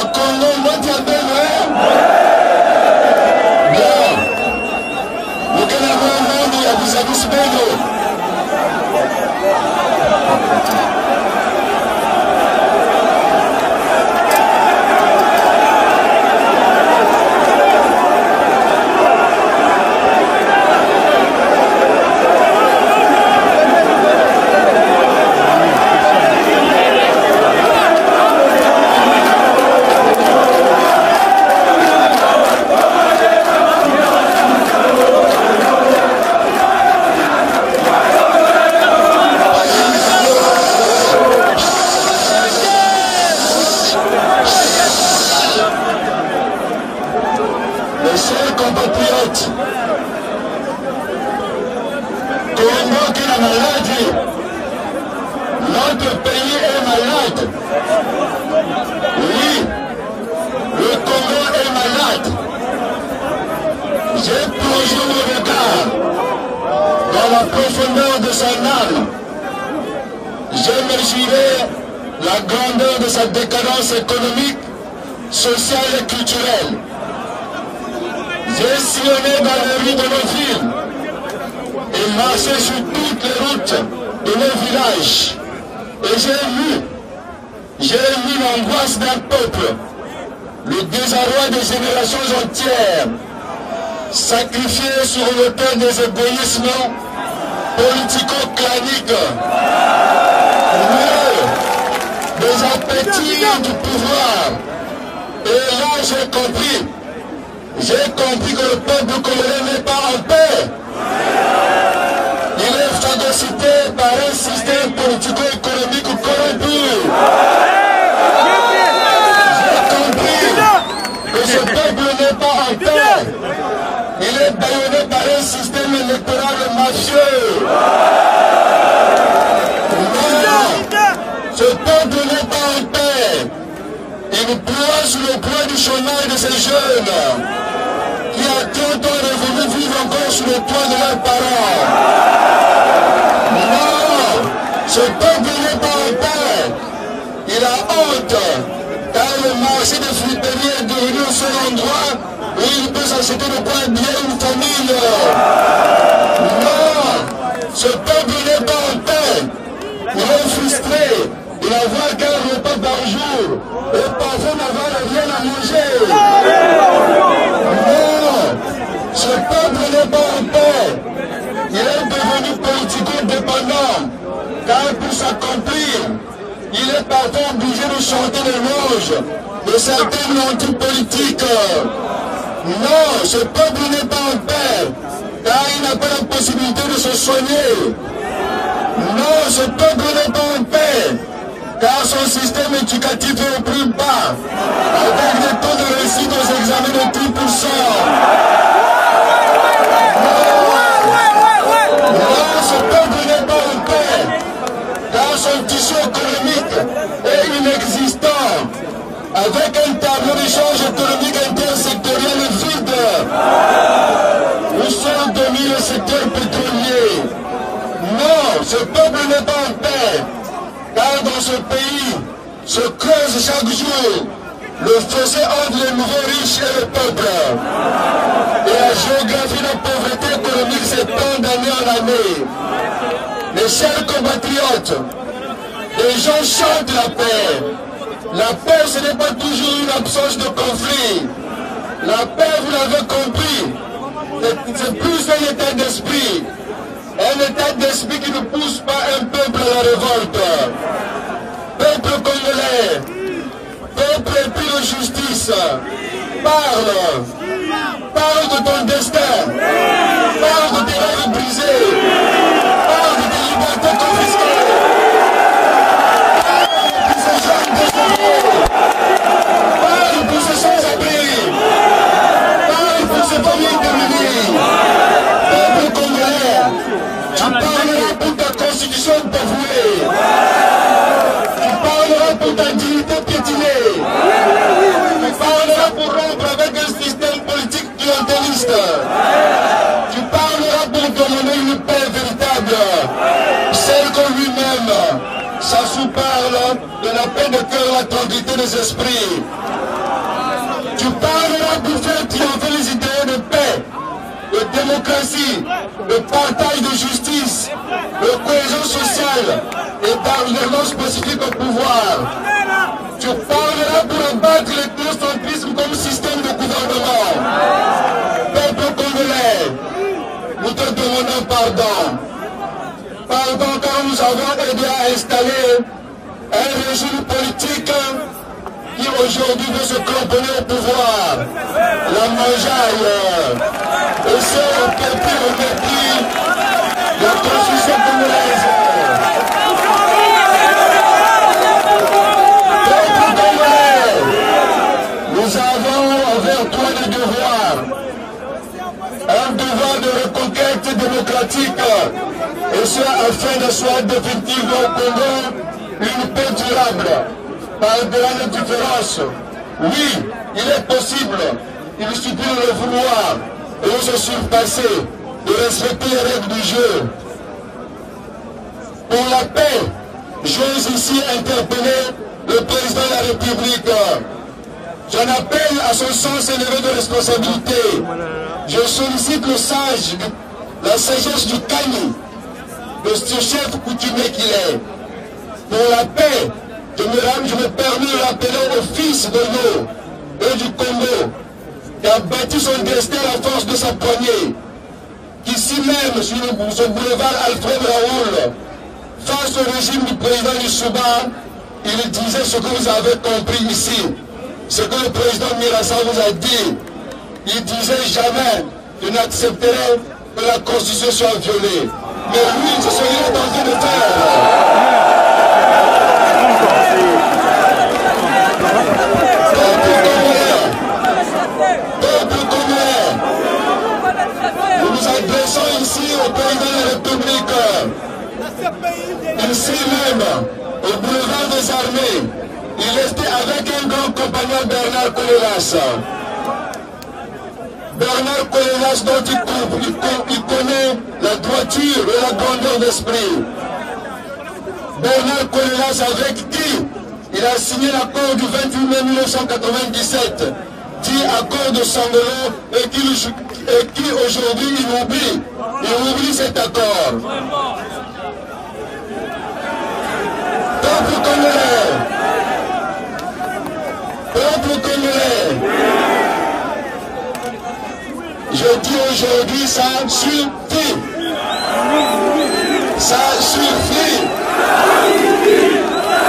Congo, moi, tu as bien, bien. Vous avez un monde, il y a des amis bello. Chers compatriotes, Congo qui est la maladie, notre pays est malade. Oui, le Congo est malade. J'ai plongé mon regard dans la profondeur de son âme. J'ai mesuré la grandeur de sa décadence économique, sociale et culturelle. J'ai sillonné dans les rues de nos villes et marché sur toutes les routes de nos villages. Et j'ai vu l'angoisse d'un peuple, le désarroi des générations entières, sacrifiées sur l'autel des égoïsmes politico-claniques, des appétits du pouvoir. Et là, j'ai compris que le peuple congolais n'est pas en paix. Il est phagocyté par un système politico-économique corrompu. J'ai compris que ce peuple n'est pas en paix. Il est bâillonné par un système électoral mafieux. Non, ce peuple n'est pas en paix. Il ploie sous le poids du chômage de ces jeunes qui à 30 ans est revenu vivre encore sous le toit de leurs parents. Non, ce peuple n'est pas en paix. Il a honte, car le marché des fruiteries est devenu un seul endroit où il peut s'acheter de quoi habiller une famille. Non, ce peuple n'est pas en paix. Il est frustré de n'avoir qu'un repas par jour et parfois n'avoir rien à manger. Ce peuple n'est pas en paix. Il est devenu politico-dépendant, car pour s'accomplir, il est parfois obligé de chanter les louanges de certaines menties politiques. Non, ce peuple n'est pas en paix, car il n'a pas la possibilité de se soigner. Non, ce peuple n'est pas en paix, car son système éducatif est au plus bas, avec des taux de réussite aux examens de 10%. Non, ce peuple n'est pas en paix, car son tissu économique est inexistant, avec un tableau d'échange économique intersectoriel vide, où sont dominés le secteur pétrolier. Non, ce peuple n'est pas en paix, car dans ce pays se creuse chaque jour le fossé entre les nouveaux riches et le peuple. Et la géographie de la pauvreté économique s'étend d'année en année. Mes chers compatriotes, les gens chantent la paix. La paix, ce n'est pas toujours une absence de conflit. La paix, vous l'avez compris, c'est plus un état d'esprit. Un état d'esprit qui ne pousse pas un peuple à la révolte. Peuple congolais, peuple épris de justice, parle de ton destin, parle de tes rêves brisés, parle de tes libertés confisquées, parle de ces jeunes désarmés, parle pour ces sans-abri, parle pour ces familles démunies. Peuple congolais, tu parleras pour ta constitution bafouée, tu parleras pour ta dignité piétinée, tu parleras pour rompre avec un système politique clientéliste, tu parleras pour demander une paix véritable, celle que lui-même, Sassou parle de la paix de cœur, la tranquillité des esprits. Tu parleras pour faire triompher les idéaux de paix, de démocratie, de partage de justice, de cohésion sociale et d'alternance pacifique au pouvoir. Tu parleras pour abattre l'ethnocentrisme comme système de gouvernement. Peuple congolais, nous te demandons pardon. Pardon car nous avons aidé à installer un régime politique qui aujourd'hui veut se cramponner au pouvoir, la manger ailleurs, et ce au mépris de la constitution congolaise. Peuple congolais, nous avons envers toi des devoirs, un devoir de reconquête démocratique, et ce afin d'asseoir définitivement au Congo une paix durable. Par-delà les différences, oui, il est possible, il suffit de le vouloir, et de se surpasser, de respecter les règles du jeu. Pour la paix, j'ose ici interpeller le président de la République. J'en appelle à son sens élevé de responsabilité. Je sollicite le sage, la sagesse du Kani, de ce chef coutumier qu'il est. Pour la paix, je me permets de l'appeler au fils de l'eau et du Congo, qui a bâti son destin à la force de sa poignée, qui ici même, sur ce boulevard Alfred Raoul, face au régime du président Lissouba, il disait ce que vous avez compris ici, ce que le président Mirassa vous a dit. Il disait jamais, je n'accepterai que la Constitution soit violée. Mais lui, c'est ce qu'il est en train de faire. Nous nous adressons ici au président de la République, ici même, au boulevard des Armées. Il était avec un grand compagnon, Bernard Kolelas. Bernard Kolelas, dont il connaît la droiture et la grandeur d'esprit. Bernard Kolelas, avec qui il a signé l'accord du 28 mai 1997, dit accord de Sangolo, et qui aujourd'hui il oublie cet accord. Peuple congolais, peuple congolais, je dis aujourd'hui, ça suffit. Ça suffit.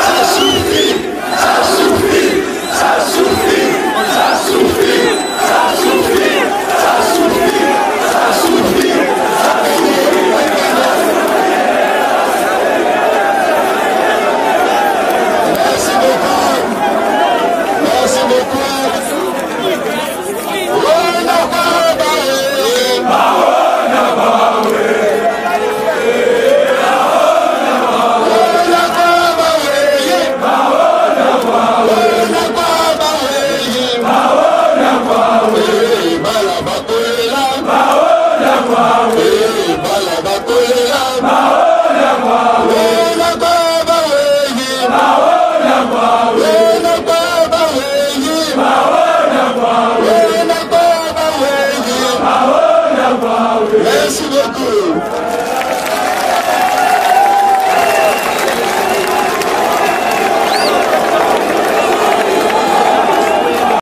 Ça suffit. Ça suffit. Ça suffit. Ça suffit. Ça suffit. Ça suffit. Ça suffit. Merci beaucoup. Merci beaucoup. Merci beaucoup.